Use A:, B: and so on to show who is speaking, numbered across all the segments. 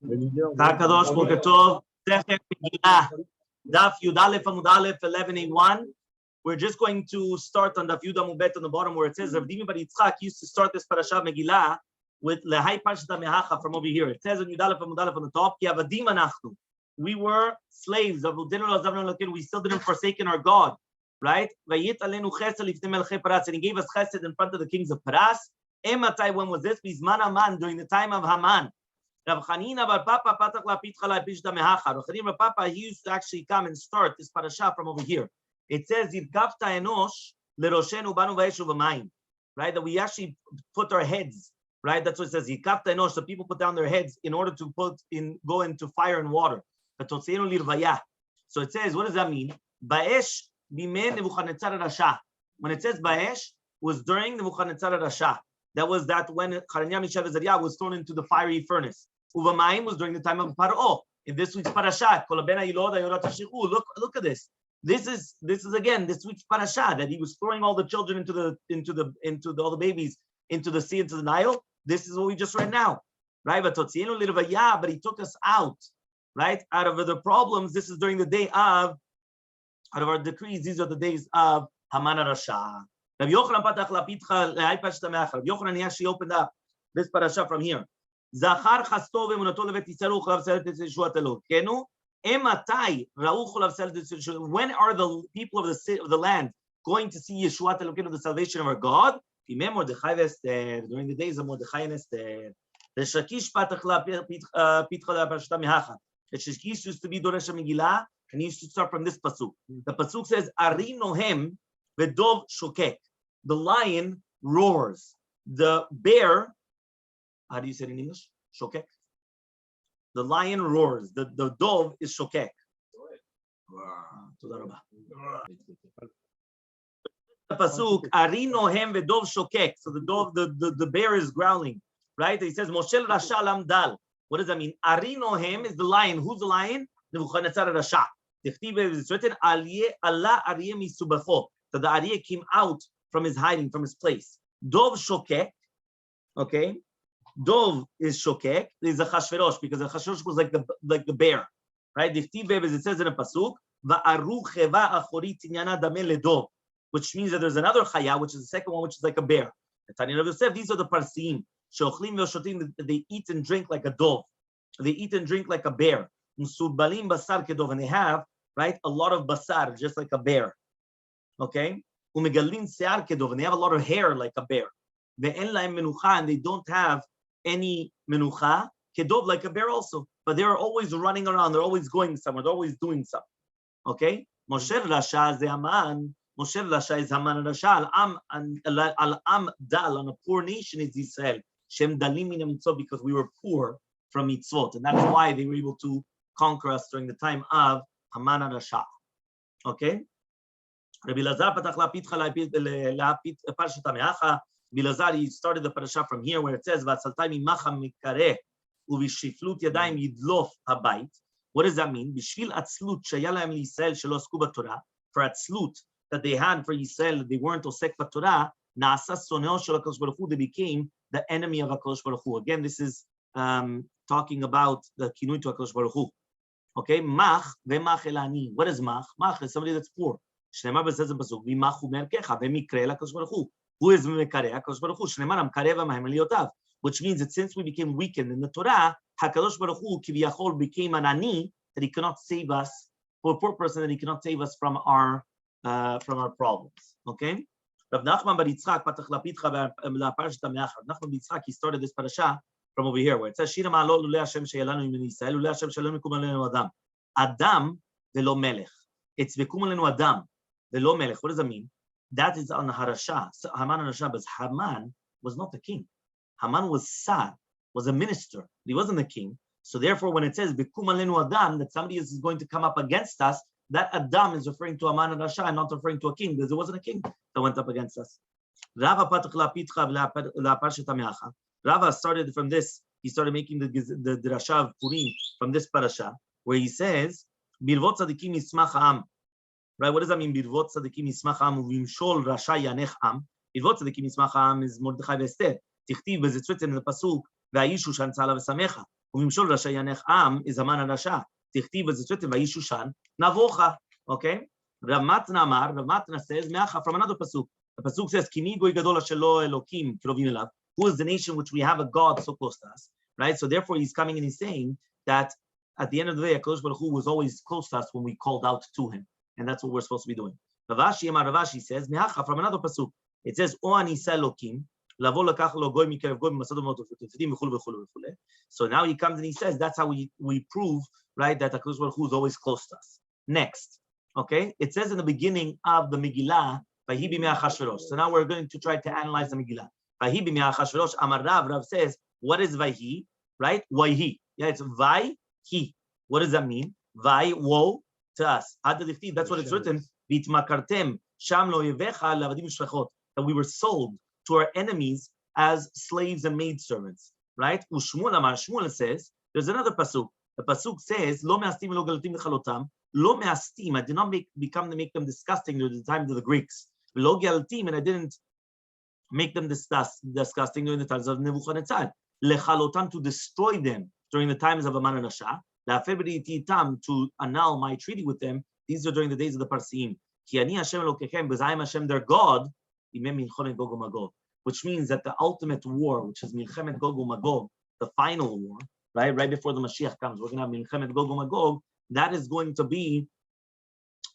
A: Kakadosh Boker Tov, Masechet Megillah Daf Amud Aleph 11a1. We're just going to start on Daf Yud on the bottom where it says Rav Dimi Bar Yitzchak used to start this parasha Megillah with Lehai Parshata Mehacha from over here. It says on Yud Amud Aleph on the top, Ki Avadim Anachnu. We were slaves of we still didn't forsaken our God, right? And he gave us chesed in front of the kings of Paras. Ematai, when was this? Bizman Haman, during the time of Haman. Rav Chanina bar Papa patach la pitcha la pishda mehacha. Rav Chanina bar Papa, he used to actually come and start this parasha from over here. It says Yirkafta enosh leroshenu banu va'eshu v'mayim, right? That we actually put our heads, right? That's what it says. Yirkafta enosh. So people put down their heads in order to go into fire and water. So it says, what does that mean? Ba'esh bimei Nebuchadnezzar Rasha. When it says Ba'esh, was during Nebuchadnezzar Rasha. That was when Hananiah, Mishael, and Azariah was thrown into the fiery furnace. Uvamayim was during the time of Paro. In this week's parasha, look at this. This is again this week's parasha that he was throwing all the children all the babies into the sea, into the Nile. This is what we just read now, right? But he took us out, right, out of the problems. This is during the day of, out of our decrees. These are the days of Haman Rasha. Rav Yochanan, he actually opened up this parasha from here. Zachar chasto ve'emunato levet Yisrael u'chalav selet yeshuat Elokeinu. Ematai ra'u chalav selet yeshuat. When are the people of the land going to see Yeshuat Elokeinu, the salvation of our God? During the days of Mordechai and Esther. The Shakish patach la pitcha la parashata mehacha. The Shakish used to be Doresh Megillah, and he used to start from this pasuk. The pasuk says, Ari nohem ve'dov shokek. The lion roars. The bear, how do you say it in English? Shokek. The lion roars. The dove is shokek. The pasuk, Ari nohem ve'dov shokek. So the bear is growling, right? He says, Moshel Rasha lam dal. What does that mean? Ari nohem is the lion. Who's the lion? Nebuchadnezzar Rasha. It's written, Allah Aryeh misubacho. So the Aryeh came out from his hiding, from his place. Dov shokek, okay? Dov is shokek. There's a chashverosh, because the chashverosh was like the bear, right? As it says in a pasuk, va'aru cheva achorit tinyana dameh ledov, which means that there's another chaya, which is the second one, which is like a bear. These are the parsim. Sheochlim ve'oshotim, they eat and drink like a dove. They eat and drink like a bear. Musubalim basar kedov, and they have, right, a lot of basar, just like a bear. Okay? Umegalin se'ar kedov, and they have a lot of hair like a bear. Ve'en lahem menucha, and they don't have any menucha, kedov, like a bear also. But they're always running around, they're always going somewhere, they're always doing something. Okay? Moshe Rasha is Haman. Moshe Rasha is Haman Rasha. Al-am dal, on a poor nation is Israel. Shem dalim min mitzvot, because we were poor from mitzvot. And that's why they were able to conquer us during the time of Haman Rasha. Okay? Rabbi Lazar patach la pitcha la parshata mehacha. Bilazar, he started the parasha from here where it says v'atzaltai mimacha mikareh uvishiflut yadayim yidlof habayit. What does that mean? Bishvil atzlut shaya lahem liYisrael shelo asku b'Torah. For atzlut that they had for Yisrael, they weren't osek b'Torah. Naasa soneo shel HaKadosh Baruch Hu, they became the enemy of HaKadosh Baruch Hu. Again, this is talking about the kinui to HaKadosh Baruch Hu. Okay, mach ve'mach elani. What is mach? Mach is somebody that's poor. Shneimar says in pasuk, "V'machu merkecha ve'mikrei HaKadosh Baruch Hu." Who is mekareh? HaKadosh Baruch Hu. Shneimar amkareh v'mahem liyotav. Which means that since we became weakened in the Torah, HaKadosh Baruch Hu kiviyachol became an ani, that he cannot save us, for a poor person, that he cannot save us from our problems. Okay. Rav Nachman bar Yitzchak patach la pitcha la parshata me'achad. Nachman bar Yitzchak, he started this parasha from over here, where it says, "Shira ma'alot lulei Hashem sheyalanu min Yisrael, lulei Hashem shalom yikum alenu adam, adam velo melech." It's vikum alenu adam velo melech. What does that mean? That is on the Harasha, Haman Rasha, but Haman was not the king. Haman was Sar, was a minister. He wasn't the king. So therefore, when it says vikum alenu adam, that somebody is going to come up against us, that Adam is referring to Haman Rasha and not referring to a king, because there wasn't a king that went up against us. Rava patach la pitcha la parshata mehacha. Rava started from this. He started making the drasha of Purim from this parasha, where he says, "Birvot tzadikim yismach ha'am." Right? What does that mean? Birvot tzadikim yismach ha'am uvimshol rasha yanech am. Birvot tzadikim yismach ha'am is Mordechai ve'Esther. Tichtiv, as it's written in the pasuk, "Ve'ayishu shantzala v'samecha." ובמשול רשע ינך עם is המן הרשע. תכתיב as it's written, וישושן נבוכה. Okay? Rav Matna says, from another pasuk. The pasuk says, Kimi goy gadol asher lo Elokim krovim elav. Who is the nation which we have a God so close to us? Right? So therefore he's coming and he's saying that at the end of the day, HaKadosh Baruch Hu was always close to us when we called out to him. And that's what we're supposed to be doing. Ravashi says, from another pasuk. It says, O anisa Elokim, lavo lakach lo goy mikerev goy b'masad ma'ot v'tefdim v'chulu v'chulu v'chulu. So now he comes and he says, that's how we prove, right, that HaKadosh Baruch Hu is always close to us. Next. Okay, it says in the beginning of the Megillah, Vahi b'mei Achashverosh. So now we're going to try to analyze the Megillah. Vahi b'mei Achashverosh. Amar Rav says, what is Vahi? Right? Vahi. Yeah, it's Vai He. What does that mean? Vai woe to us. That's what it's written. V'itmakartem sham lo yevecha lavadim shvachot. That we were sold to our enemies as slaves and maidservants. Right? Ushmuel Amar Shmuel says, there's another pasuk. The pasuk says, Lo me'astim lo galatim v'chalotam. Lo me'astim, I did not make them disgusting during the times of the Greeks. Lo galtim, and I didn't make them disgusting during the times of Nebuchadnezzar. Lechalotam, to destroy them during the times of Aman and Rasha. La'afer b'ri'iti itam, to annul my treaty with them. These are during the days of the Parsim. Ki ani Hashem Elokechem, because I am Hashem their God. Imem milchomet Gog uMagog, which means that the ultimate war, which is Milchemet Gog uMagog, the final war, right before the Mashiach comes, we're going to have Milchemet Gog uMagog. That is going to be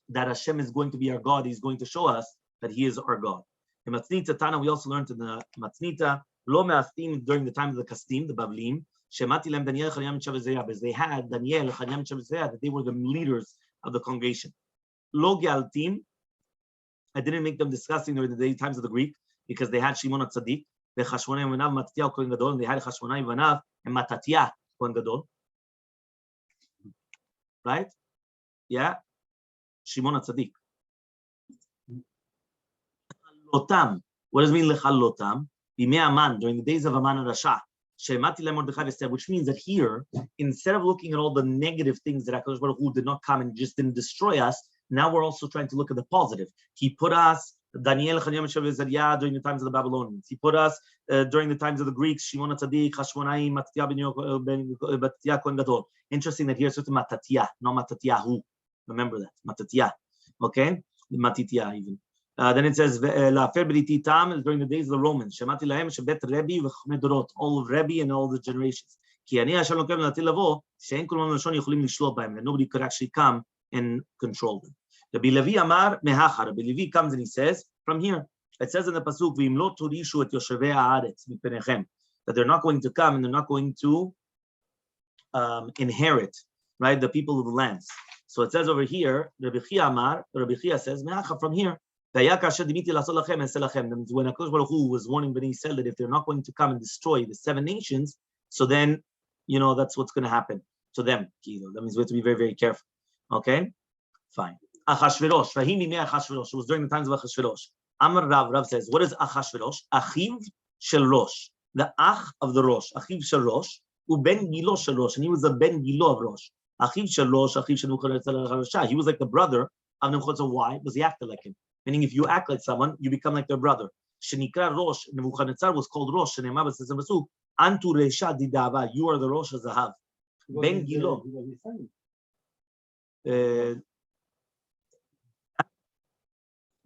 A: that Hashem is going to be our God. He's going to show us that He is our God. In Matznita Tana, we also learned in the Matznita, Lo me'astim during the time of the Kastim, the Bavlim, Shemati lem Daniel Chaniam Chavezeyah, because they had Daniel Chaniam Chavezeyah, that they were the leaders of the congregation. Lo ge'altim, I didn't make them disgusting during the times of the Greek, because they had Shimon HaTzadik, Chashmonai Vanav Matatiah Kohen Gadol, and they had Chashmonai Vanav and Matatiah Kohen Gadol. Right? Yeah. Shimon HaTzadik. Lotam. What does it mean lechalotam? Bimei Aman, during the days of Aman and Rasha. Shemati leMordechai v'Esther, which means that here, instead of looking at all the negative things that HaKadosh Baruch Hu did not come and just didn't destroy us, now we're also trying to look at the positive. He put us, Daniel Chaniam Chavezeyah, during the times of the Babylonians. He put us during the times of the Greeks, Shimon HaTzadik, Chashmonai, Matatiah Kohen Gadol. Interesting that here it's written Matatiah, not Matatiyahu. Remember that, Matatiah. Okay? Matitiah even. Then it says, La'afer b'riti tam, during the days of the Romans. Shemati lahem shebet Rebbe v'chmei dorot, all of Rebbe and all the generations. Ki ani Hashem Elokeinu l'ati lavo, she'en kol man lashon yicholim lishlot b'hem, that nobody could actually come and control them. Rabbi Levi Amar mehacha. Rabbi Levi comes and he says, from here, it says in the pasuk, V'im lo turishu et yoshevei haaretz mipenechem, that they're not going to come and they're not going to inherit, right, the people of the lands. So it says over here, Rabbi Chia Amar, Rabbi Chia says, mehacha, from here, when HaKadosh Baruch Hu was warning Bnei Yisrael that if they're not going to come and destroy the 7 nations, so then, that's what's going to happen to them. That means we have to be very, very careful. Okay? Fine. Achashverosh. It was during the times of Achashverosh. Amar Rav says, what is Achashverosh? Achiv shel Rosh. The Ach of the Rosh. Achiv shel Rosh. Ben Gilo shel Rosh. And he was the Ben Gilo of Rosh. Achiv shel Rosh. Achiv shel Nebuchadnezzar. He was like the brother of Nebuchadnezzar. Why? Because he acted like him. Meaning, if you act like someone, you become like their brother. Shenikra Rosh, Nebuchadnezzar was called Rosh. Shenema says in Pasuk, Antu Resha Didava, you are the Rosh Zahav. Ben Gilo.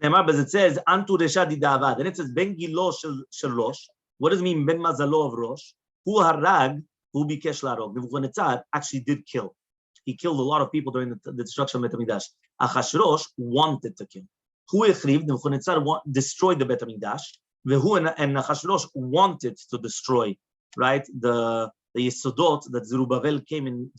A: But it says Antu Resha Didava. Then it says Ben Gilo Shel Rosh. What does it mean? Ben Mazalo of Rosh. Hu Harag, Hu Bikesh Larog. Nebuchadnezzar actually did kill. He killed a lot of people during the destruction of Bet HaMikdash. Achashverosh wanted to kill. Who Nebuchadnezzar destroyed the Bet HaMikdash. And Achashverosh wanted to destroy, right, the Yesodot that Zerubbabel came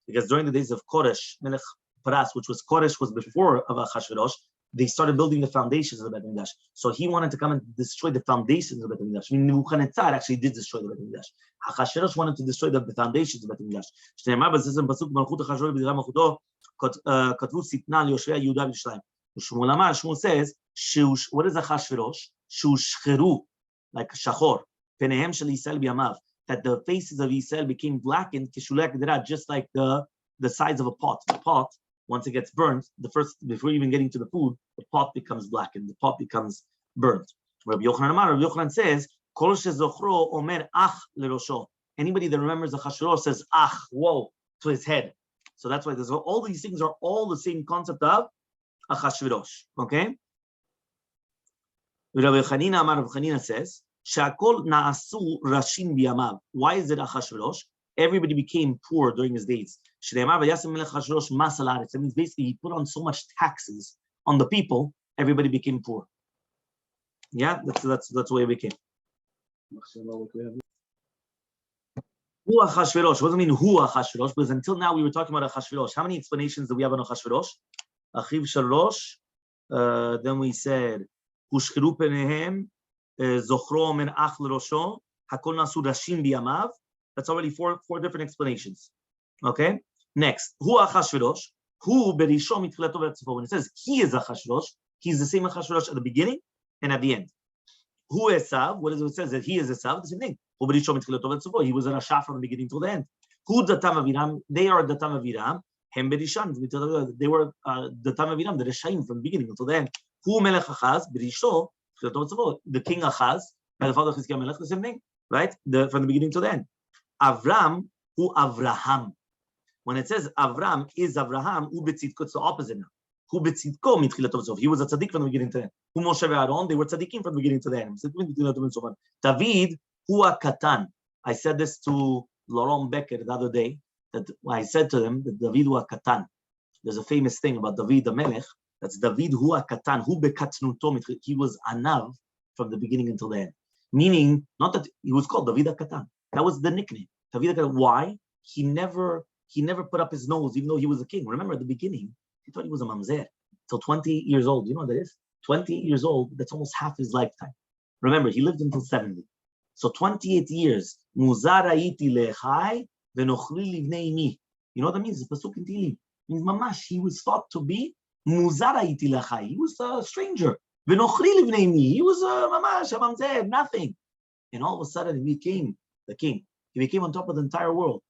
A: because during the days of Koresh, Melech Paras, which was Koresh was before of Achashverosh, they started building the foundations of the Bet HaMikdash. So he wanted to come and destroy the foundations of the Bet HaMikdash. I mean, Nebuchadnezzar actually did destroy the Bet HaMikdash. Achashverosh wanted to destroy the foundations of the Bet HaMikdash. Shneimar b'zizim pasuk malchut Achashverosh b'dira malchuto katvu sitna liyoshvei Yehuda v'Yerushalayim. Shmuel says, what is Achashverosh? Shushcheru, like Shachor, Penehem shel Yisrael b'yamav, that the faces of Yisrael became blackened, just like the sides of a pot. The pot, once it gets burnt, before even getting to the food, the pot becomes blackened, the pot becomes burnt. Rabbi Yochanan says, Kol shezochro omer ach lerosho. Anybody that remembers the Achashverosh says, "Ach, whoa," to his head. So that's why there's all these things are all the same concept of Achashverosh. Okay. Rabbi Chanina says, "Shakol naasu rashin biyamav." Why is it Achashverosh? Everybody became poor during his days. That means basically he put on so much taxes on the people, everybody became poor. Yeah, that's the way it became. Who Achashverosh? What does it mean, who Achashverosh? Because until now we were talking about Achashverosh. How many explanations do we have on Achashverosh? Achiv Shalosh. Then we said, Hushchiru penehem, Zochro men ach l'rosho, Hakol nasu rashim biyamav. That's already four different explanations. Okay? Next, who Achashverosh? Who berisho mitchilato v'atzifo? When it says he is Achashverosh, he's the same Achashverosh at the beginning and at the end. Who Esav? What does it say? That he is Esav? The same thing. He was a Rasha from the beginning to the end. Who Datam Aviram? They are Datam Aviram. Hem Berishan. They were Datam Aviram, the Reshaim from the beginning until the end. Who Melech Achaz? Berisho. The king Achaz, by the father of Chizkiah Melech, the same thing, right? From the beginning to the end. Avram, who Avraham. When it says Avram is Avraham, who Betzitko, it's the opposite now. Who Betzitko mitchilato v'tzov. He was a tzaddik from the beginning to the end. Who Moshe ve'Aaron, they were tzaddikim from the beginning to the end. David, who Katan. I said this to Laurent Becker the other day, that I said to them that David hu Katan. There's a famous thing about David the Melech. That's David hu Katan, who bekatnuto. He was anav from the beginning until the end. Meaning, not that he was called David Katan. That was the nickname. David Katan. Why? He never put up his nose, even though he was a king. Remember at the beginning, he thought he was a mamzer. Till 20 years old. You know what that is? 20 years old, that's almost half his lifetime. Remember, he lived until 70. So 28 years. Muzaraiti lechai v'nochri livnei imi. You know what that means? It's pasuk in Tehillim. It means mamash, he was thought to be muzaraiti lechai. He was a stranger. V'nochri livnei imi. He was a mamash, a mamzer, nothing. And all of a sudden, he became the king. He became on top of the entire world.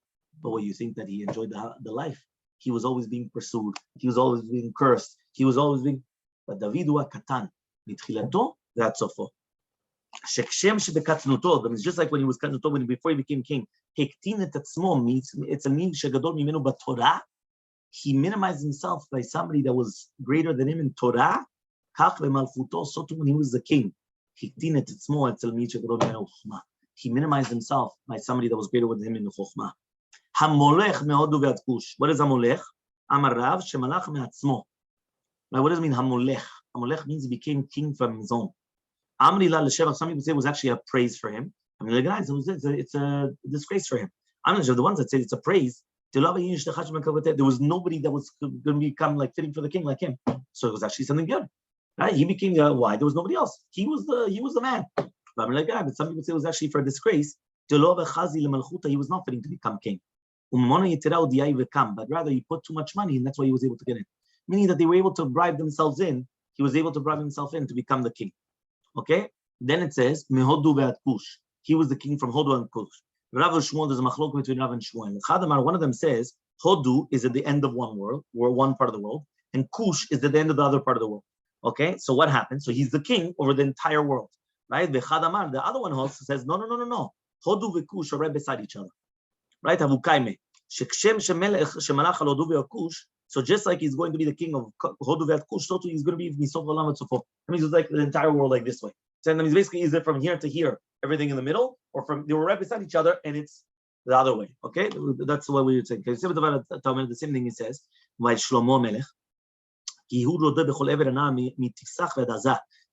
A: But what, you think that he enjoyed the life? He was always being pursued. He was always being cursed. He was always being... But David hu Katan, mitchilato v'atzofo. Shekshem shebekatnuto, that means just like when he was katnuto, before he became king, hektin et atzmo means it's a means shegadol mimenu b'Torah. He minimized himself by somebody that was greater than him in Torah. Kach ve'malchuto, so too when he was the king. Hektin et atzmo etzel means shegadol mimenu chokhmah. He minimized himself by somebody that was greater than him in chokhmah. Hamolech mehodu ve'ad kush. What is hamolech? Amar Rav shemalach me'atzmo. Now, what does it mean, hamolech? Hamolech means he became king from his own. Amri la l'shevach, some people say it was actually a praise for him. I mean, it's a disgrace for him. I'm not sure the ones that say it's a praise. There was nobody that was going to become like fitting for the king like him. So it was actually something good. Right? He became why? There was nobody else. He was the man. But some people say it was actually for a disgrace. He was not fitting to become king. But rather he put too much money and that's why he was able to get in. Meaning that they were able to bribe themselves in. He was able to bribe himself in to become the king. Okay? Then it says, Mehodu ve'at Kush. He was the king from Hodu and Kush. Rav and Shmuel, there's a machlok between Rav and Shmuel. Chadamar, one of them says, Hodu is at the end of one world, or one part of the world, and Kush is at the end of the other part of the world. Okay? So what happens? So he's the king over the entire world. Right? Chadamar, the other one also says, no. Hodu and Kush are right beside each other. Right? Avukaime. Shekshem shemalach al Hodu ve'Kush. So just like he's going to be the king of Hodu ve'at Kush, so too he's going to be Nisof Olam et Sofo. That means it's like the entire world like this way. So that means basically is it from here to here, everything in the middle, or from they were right beside each other and it's the other way. Okay, that's what we would say. Because the same thing he says. Shlomo Melech,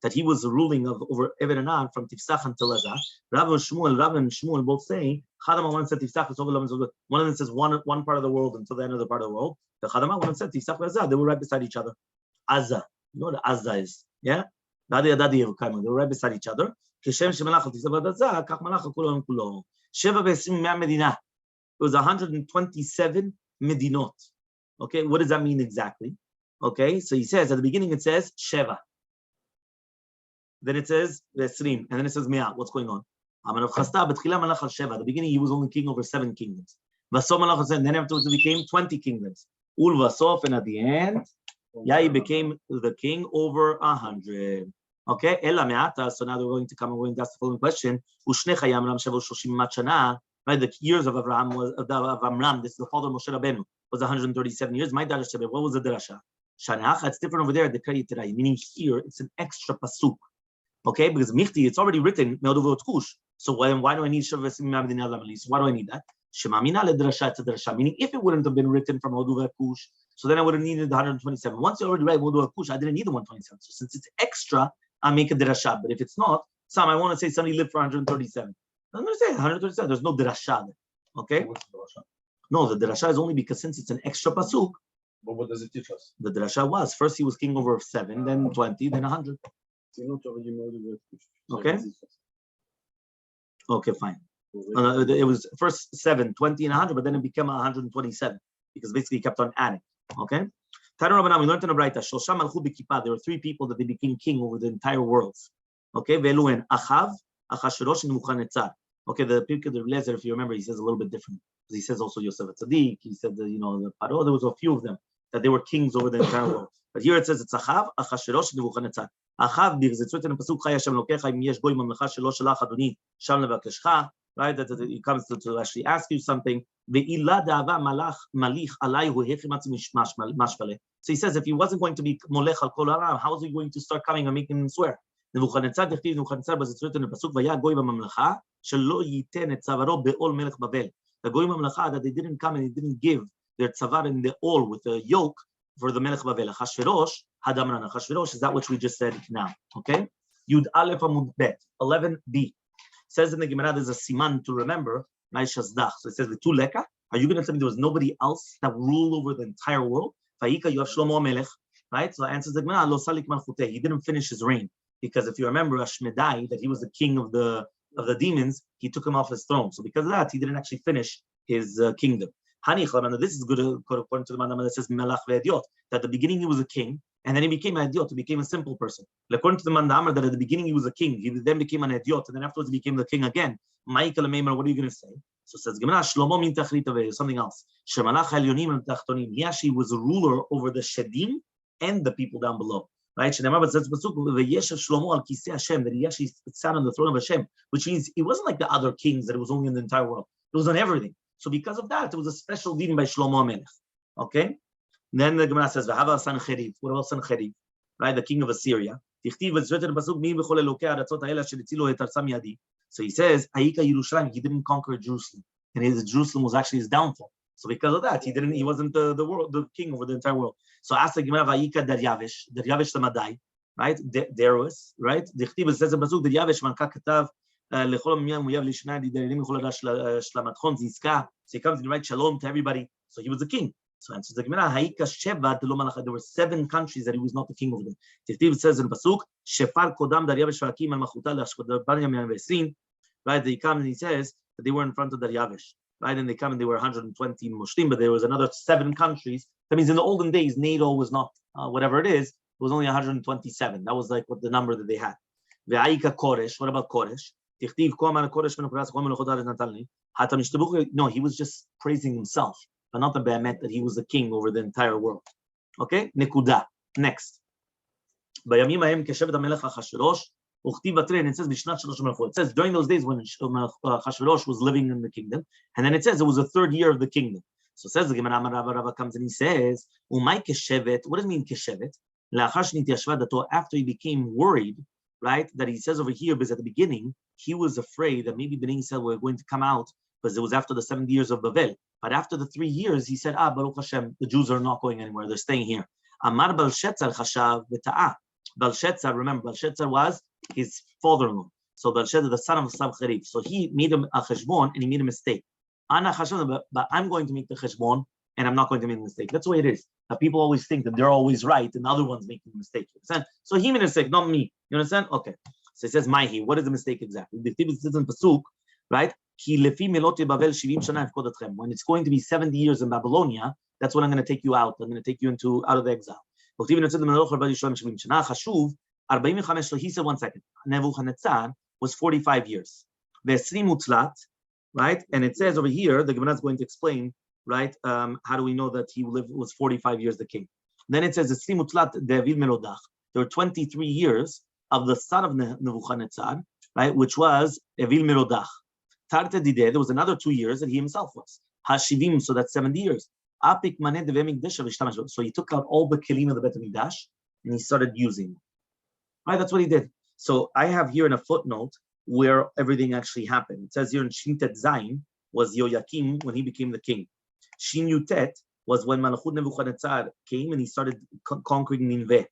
A: that he was ruling over Ever and An from Tifsach until Azah. Rav and Shmuel both say, one said Tifsach, one of them says one part of the world until the end of the part of the world. The Chadama, one said Tifsach and Azah, they were right beside each other. Azah, you know what Azah is? Yeah? They were right beside each other. It was 127 medinot. Okay, what does that mean exactly? Okay, so he says at the beginning it says Sheva. Then it says Vesrim, and then it says Mea. What's going on? At the beginning he was only king over 7 kingdoms. And then afterwards it became 20 kingdoms. And at the end, he became the king over 100. Okay, so now we're going to come and we're going to ask the following question. right? The years of Avraham of Amram, this is the father of Moshe Rabbeinu, was 137 years. My Darash, what was the Darasha? Shanacha, it's different over there, the Kriyat Today, meaning here it's an extra pasuk. Okay, because Michti, it's already written, so why do I need Shavas Mabdin Alamali? So why do I need that? Shemamina le Drasha to Drasha, meaning if it wouldn't have been written from Modu Kush, so then I would have needed the 127. Once you already write Modu Kush, I didn't need the 127. So since it's extra, I make a Drasha. But if it's not, Sam, I want to say somebody lived for 137. I'm going to say 137. There's no Drasha there. Okay? No, the Drasha is only because since it's an extra pasuk.
B: But what does it teach us?
A: The Drasha was first he was king over 7, then 20, then 100. Okay. Okay, fine. It was first 7, 20, and 100, but then it became 127 because basically he kept on adding. Okay. We learned in the Braita, there were 3 people that they became king over the entire world. Okay. Achav, Achashverosh, and Nebuchadnezzar. Okay, the Pirkei de Lezer, if you remember, he says a little bit different. He says also Yosef Tzaddik. He said the Paro. There was a few of them that they were kings over the entire world. But here it says it's Achav, Achashverosh, and Nebuchadnezzar. Achav, because it's written in Pasuk Chai Hashem Lokecha im yesh goy mamlecha shelo shalach Adoni sham levakeshcha. Right, that he comes to actually ask you something. So he says, if he wasn't going to be molech al kol aram, how is he going to start coming and making him swear? Nebuchadnezzar, but it's written in the pasuk, vaya goy b'mamlecha shelo yiten et tzavaro be'ol melech Babel. The goy mamlecha that they didn't come and they didn't give their tzavar in the all with the yoke for the melech Babel. Achashverosh hadamran. Achashverosh is that which we just said now. Okay, Yud Aleph Amud Bet 11b. Says in the Gemara, there's a siman to remember, Naishazdach. So it says the 2 leka. Are you going to tell me there was nobody else that ruled over the entire world? Vayika, you have Shlomo Melech, right? So answers the Gemara, Lo Salik Malchuteh. He didn't finish his reign because if you remember Ashmedai, that he was the king of the demons, he took him off his throne. So because of that, he didn't actually finish his kingdom. This is good according to the Mandama that says Melach ve'Ediot, that at the beginning he was a king, and then he became an idiot, he became a simple person. According to the Mandamar, that at the beginning he was a king, he then became an idiot, and then afterwards he became the king again. Michael Meimer, what are you going to say? So it says, Shlomo min tachrita something else. Shemalach elyonim and tachtonim. He actually was a ruler over the shedim and the people down below. Right? Shneimar says Shlomo al kisei Hashem, that he actually sat on the throne of Hashem, which means it wasn't like the other kings that it was only in the entire world. It was on everything. So because of that, it was a special dealing by Shlomo Melech. Okay? Then the Gemara says, "V'hava Sancheriv." What about Sancheriv? Right, the king of Assyria. So he says, "Ayika Yerushalayim." He didn't conquer Jerusalem, and Jerusalem was actually his downfall. So because of that, he wasn't the king over the entire world. So ask the Gemara, "Ayika Daryavish the Madai." Right, Darius. Right, the Chtiv says in Pasuk, Daryavish Malka Katav lechol miyan muyav lishnai didarim lechol shlamatkon zizka. So he comes and writes shalom to everybody. So he was a king. So answers the Gemara, there were 7 countries that he was not the king over them. It says in Pasuk, Shefar Kodam Daryavish Vakim al Machuta Lashkodabanyam. Right, they come and he says that they were in front of Daryavish. Right, and they come and they were 120 Mushlim, but there was another 7 countries. That means in the olden days, NATO was not whatever it is. It was only 127. That was like what the number that they had. Ve'aika Koresh. What about Koresh? No, he was just praising himself, but not the Be'emet that he was the king over the entire world. Okay? Nekuda. Next. Bayamim hahem keshevet hamelech Achashverosh, uchtiv batre, and it says Bishnat Shalosh Melchot. It says during those days when Achashverosh was living in the kingdom, and then it says it was the 3rd year of the kingdom. So it says the Gemara, Rava comes and he says, Umay keshevet. What does it mean keshevet? La'achar shnitiyashva dato, after he became worried, right? That he says over here, because at the beginning he was afraid that maybe Bnei Yisrael were going to come out, because it was after the 70 years of Babel. But after the 3 years, he said, Baruch Hashem, the Jews are not going anywhere. They're staying here. Amar Belshazzar chashav v'ta'ah. Belshazzar, remember, Belshazzar was his father-in-law. So Belshazzar, the son of Savcheriv. So he made him a cheshbon and he made a mistake. Ana chashav, but I'm going to make the cheshbon and I'm not going to make a mistake. That's the way it is. Now, people always think that they're always right and the other one's making a mistake. You understand? So he made a mistake, not me. You understand? Okay. So it says, Maihi. What is the mistake exactly? The Tibet says in Pasuk, right? When it's going to be 70 years in Babylonia, that's when I'm going to take you out. I'm going to take you out of the exile. So he said, 1 second. Nebuchadnezzar was 45 years. Right? And it says over here, the Gemara is going to explain, right? How do we know that he was 45 years the king? Then it says, there were 23 years of the son of Nebuchadnezzar, right? Which was Evil Merodach. Tarta Dide, there was another 2 years that he himself was. Hashivim, so that's 70 years. Apik Maneh Deve Mikdash V'Ishtamash. So he took out all the kelim of the Bet HaMikdash and he started using them. Right, that's what he did. So I have here in a footnote where everything actually happened. It says here in Shin Tet Zayin was Yoyakim when he became the king. Shin Yutet was when Malachut Nebuchadnezzar came and he started conquering Nineveh.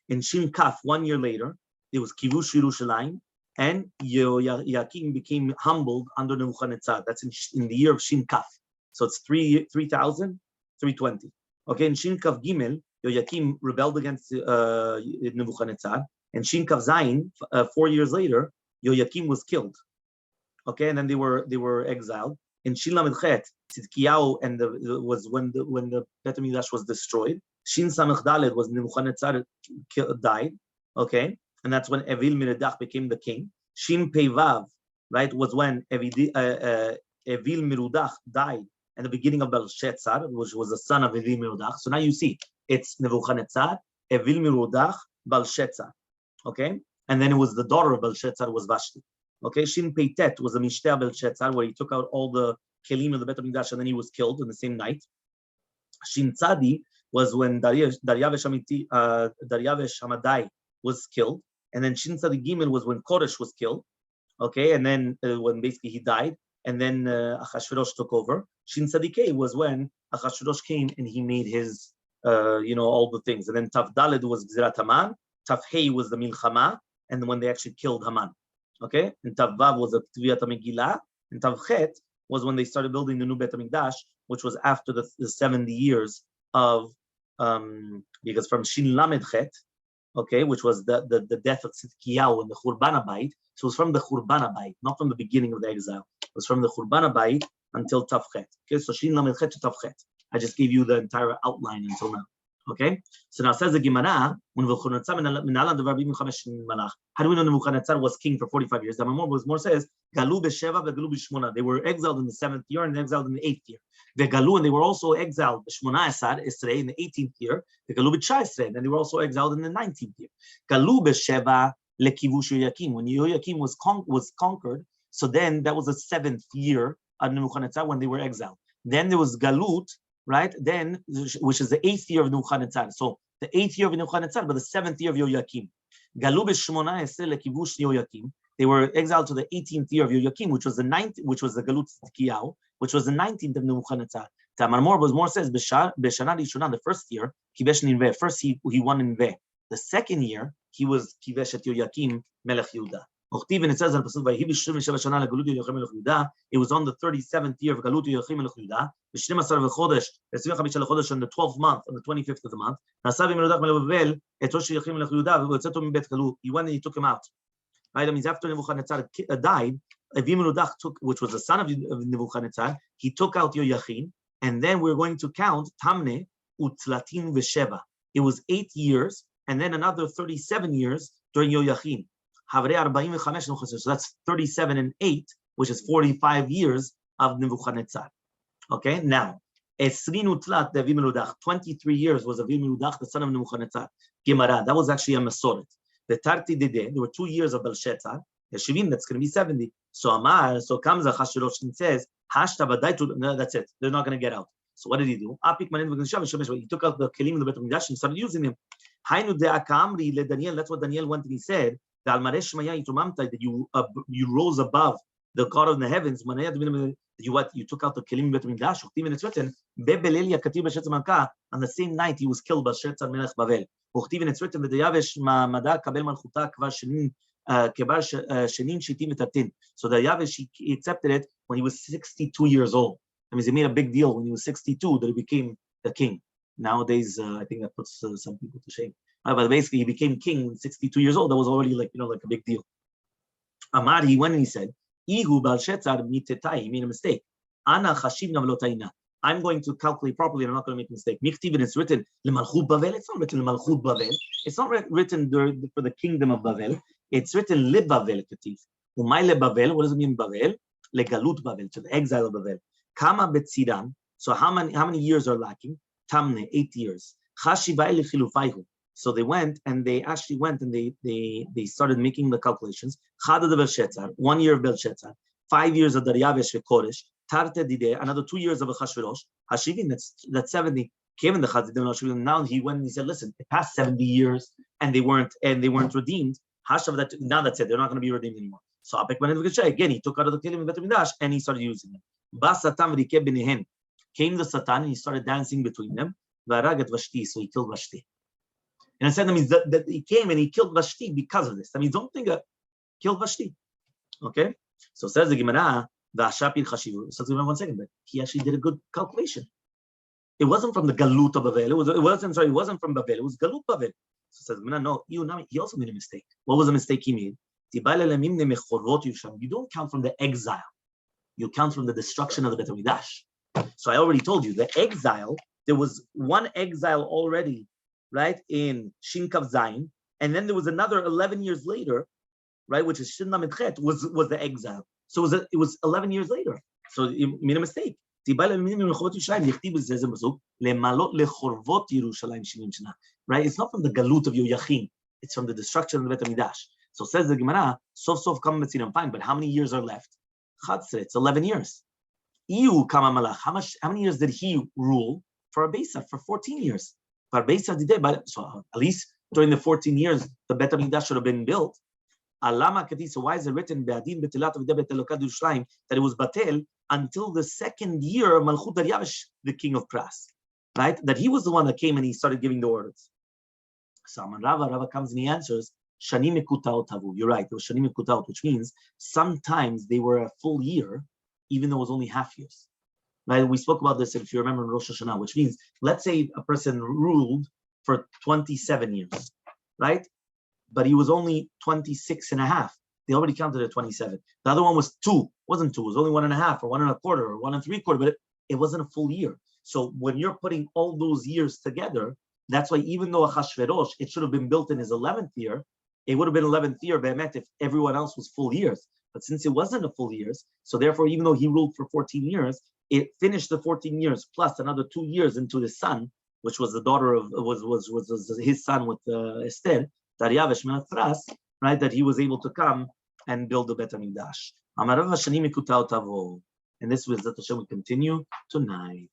A: In Shin Kaf, 1 year later, there was Kivush Yerushalayim, and Yoyakim became humbled under Nebuchadnezzar. That's in the year of Shin Kaf. So it's 3,320. Okay, in Shin Kaf Gimel, Yoyakim rebelled against Nebuchadnezzar, and Shin Kaf Zayin, 4 years later, Yoyakim was killed. Okay, and then they were exiled. In Shin Lamed Chet, Tzidkiyahu was when the Bet HaMikdash was destroyed. Shin Samech Daled was Nebuchadnezzar died. Okay, and that's when Evil Mirodach became the king. Shin Pei Vav, right, was when Evil Mirodach died, and the beginning of Belshazzar, which was the son of Evil Mirodach. So now you see, it's Nebuchadnezzar, Evil Mirodach, Belshazzar. Okay, and then it was the daughter of Belshazzar was Vashti. Okay, Shin Pei Tet was the Mishteh Belshazzar, where he took out all the kelim of the Bet HaMikdash, and then he was killed in the same night. Shin Tzadi was when Daryavesh Hamadai was killed, and then Shin Tzadi Gimel was when Koresh was killed. Okay, and then when basically he died, and then Achashverosh took over. Shin Tzadi Kei was when Achashverosh came and he made his, all the things. And then Tav Daled was Gzirat Haman. Tav Hei was the Milchama, and when they actually killed Haman. Okay, and Tav Vav was the Tviyat Megillah, and Tav Chet was when they started building the new Bet HaMikdash, which was after the 70 years of, because from Shin Lamed Chet, okay, which was the death of Tzidkiyahu and the Churban Abayit. So it was from the Churban Abayit, not from the beginning of the exile. It was from the Churban Abayit until Tav Chet. Okay, so Shin Lamed Chet to Tav Chet. I just gave you the entire outline until now. Okay, so now says the Gemara, how do we know Nebuchadnezzar was king for 45 years? The more says, Galu b'sheva v'galu b'shmona. They were exiled in the 7th year and exiled in the 8th year. V'galu, and they were also exiled b'shmona esar esrei in the 18th year. V'galu b'tsha'esrei, and they were also exiled in the 19th year. Galu b'sheva lekivush Yoyakim. When Yoyakim was conquered, so then that was the 7th year of Nebuchadnezzar when they were exiled. Then there was Galut, right? Then, which is the 8th year of Nebuchadnezzar. So the 8th year of Nebuchadnezzar, but the 7th year of Yoyakim. Galu b'shmona esrei lekivush Yoyakim. They were exiled to the 18th year of Yoyakim, which was the Galut Tzidkiyahu, which was the 19th of Nebuchadnezzar. Tamar more says Beshana Rishona, the first year, Kivesh Ninveh. First he won Ninveh. The second year he was Kivesh at Yoyakim Melech Yehuda. And it says it was on the 37th year of Galut Yoyakim Melech Yehuda, on the 12th month, on the 25th of the month. He went and he took him out. Right? That means after Nebuchadnezzar died, Avimelech which was the son of Nebuchadnezzar, he took out Yoyachin, and then we're going to count Tamne Utzlatin Vesheva. It was 8 years, and then another 37 years during Yoyachin. So that's 37 and 8, which is 45 years of Nebuchadnezzar. Okay, now, 23 years was Avimelech, the son of Nebuchadnezzar. Gemara, that was actually a Masoret. The Tarti Dede, there were 2 years of Belshazzar. Shivim, that's going to be 70. So Amar, so comes Achashverosh and says, no, that's it. They're not going to get out. So what did he do? He took out the kelim of the Bet HaMikdash and started using them. That's what Daniel went and he said, that you rose above the God of the heavens. You took out the kelim of the Bet HaMikdash. And it's written, on the same night he was killed by Belshazzar Melech Bavel. And it's written, so the Yavesh, he accepted it when he was 62 years old. That means he made a big deal when he was 62 that he became the king. Nowadays, I think that puts some people to shame. But basically, he became king at 62 years old. That was already like a big deal. Amar, he went and he said, Ihu Belshazzar mitetai, he made a mistake. Ana chashiv navlotaina. I'm going to calculate properly and I'm not going to make a mistake. Michtiv, it's written, Lemalchut Bavel. It's not written Lemalchut Bavel. It's not written for the kingdom of Bavel. It's written Le Bavel Ketiv. Umay Le Bavel, what does it mean Bavel? Le Galut Bavel, to the exile of Bavel. Kama Betzidan. So how many years are lacking? Tamne, 8 years. Chashivai Lechilufaihu. So they went and they started making the calculations. Chada de Belshazzar, 1 year of Belshazzar. 5 years of Daryavesh Kodesh, Tarte Dide, another 2 years of Achashverosh, Hashivin, that's 70. Came in the Chazidim, now he went and he said, listen, it passed 70 years and they weren't redeemed. Hashav, that now that's it, they're not going to be redeemed anymore. So again, he took out of the Kelim in Bet HaMikdash and he started using them. Came the Satan and he started dancing between them. So he killed Vashti. And I said that means that he came and he killed Vashti because of this. That means don't think killed Vashti. Okay? So says the Gemara, so 1 second, but he actually did a good calculation. It wasn't from the Galut of Babel. It wasn't from Babel. It was Galut Babel. So says, no, he also made a mistake. What was the mistake he made? You don't count from the exile. You count from the destruction of the Bet HaMikdash. So I already told you, the exile, there was one exile already, right, in Shin Kav Zayin, and then there was another 11 years later, right, which is Shin Lamed Chet, was the exile. So it was 11 years later. So you made a mistake. Right? It's not from the galut of Yoyachim. It's from the destruction of the Bet HaMikdash. So says the Gemara, sof kam metzinam, fine, but how many years are left? Chatzre, it's 11 years. Iu kama malach, how many years did he rule? For Abesa, for 14 years. For Abesa did it, so at least during the 14 years, the Bet HaMikdash should have been built. Alama Kati, so why is it written that it was Batel until the second year of Malchut Daryavesh, the king of Pras, right? That he was the one that came and he started giving the orders. So Rava comes and he answers, Shani Mekutaot Tavu. You're right, it was Shani Mekutaot, which means sometimes they were a full year, even though it was only half years. Right? We spoke about this, if you remember, in Rosh Hashanah, which means, let's say a person ruled for 27 years, right? But he was only 26 and a half. They already counted at 27. The other one was 2. It wasn't 2. It was only 1.5 or 1.25 or 1 3/4, but it wasn't a full year. So when you're putting all those years together, that's why even though Achashverosh, it should have been built in his 11th year, it would have been 11th year, Be'emet, if everyone else was full years. But since it wasn't a full years, so therefore, even though he ruled for 14 years, it finished the 14 years plus another 2 years into his son, which was the daughter of, was his son with Esther, Daryavesh Melech Pras, right, that he was able to come and build the Bet HaMikdash. And this was that Hashem will continue tonight.